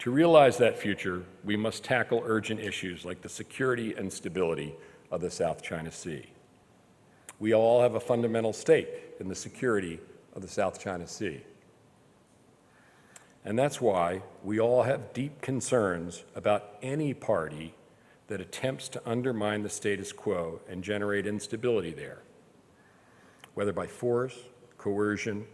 To realize that future, we must tackle urgent issues like the security and stability of the South China Sea. We all have a fundamental stake in the security of the South China Sea. And that's why we all have deep concerns about any party that attempts to undermine the status quo and generate instability there, whether by force, coercion,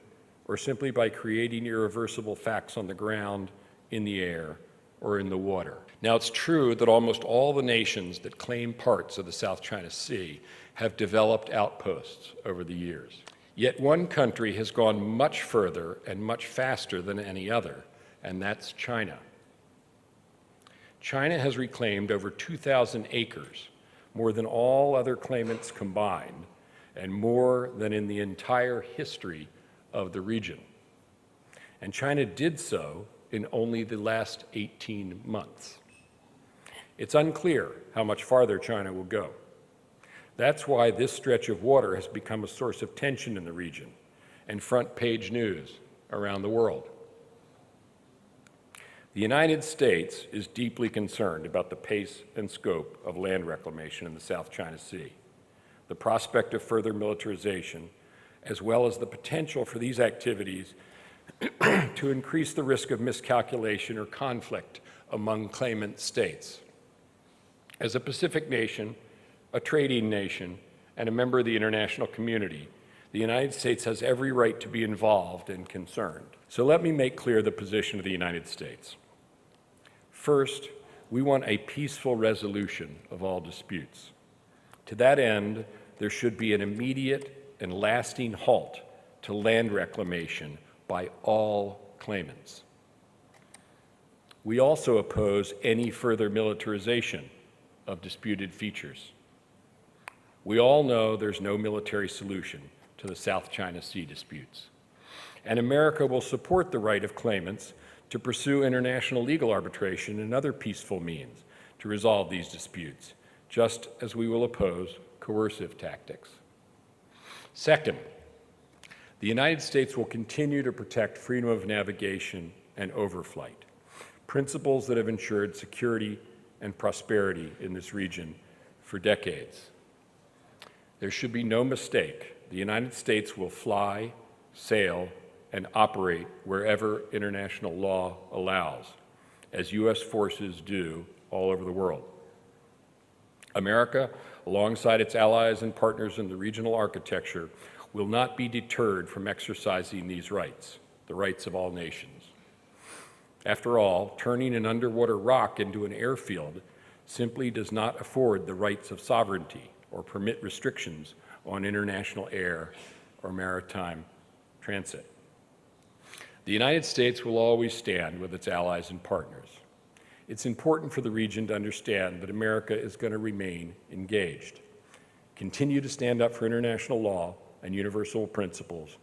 or simply by creating irreversible facts on the ground, in the air, or in the water. Now, it's true that almost all the nations that claim parts of the South China Sea have developed outposts over the years. Yet one country has gone much further and much faster than any other, and that's China. China has reclaimed over 2,000 acres, more than all other claimants combined, and more than in the entire history of the region. And China did so in only the last 18 months. It's unclear how much farther China will go. That's why this stretch of water has become a source of tension in the region and front-page news around the world. The United States is deeply concerned about the pace and scope of land reclamation in the South China Sea, the prospect of further militarization, as well as the potential for these activities to increase the risk of miscalculation or conflict among claimant states. As a Pacific nation, a trading nation, and a member of the international community, the United States has every right to be involved and concerned. So let me make clear the position of the United States. First, we want a peaceful resolution of all disputes. To that end, there should be an immediate and lasting halt to land reclamation by all claimants. We also oppose any further militarization of disputed features. We all know there's no military solution to the South China Sea disputes, and America will support the right of claimants to pursue international legal arbitration and other peaceful means to resolve these disputes, just as we will oppose coercive tactics. Second, the United States will continue to protect freedom of navigation and overflight, principles that have ensured security and prosperity in this region for decades. There should be no mistake. The United States will fly, sail, and operate wherever international law allows, as U.S. forces do all over the world. America, alongside its allies and partners in the regional architecture, will not be deterred from exercising these rights, the rights of all nations. After all, turning an underwater rock into an airfield simply does not afford the rights of sovereignty or permit restrictions on international air or maritime transit. The United States will always stand with its allies and partners. It's important for the region to understand that America is going to remain engaged, continue to stand up for international law and universal principles,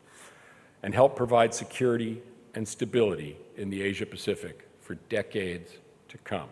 and help provide security and stability in the Asia-Pacific for decades to come.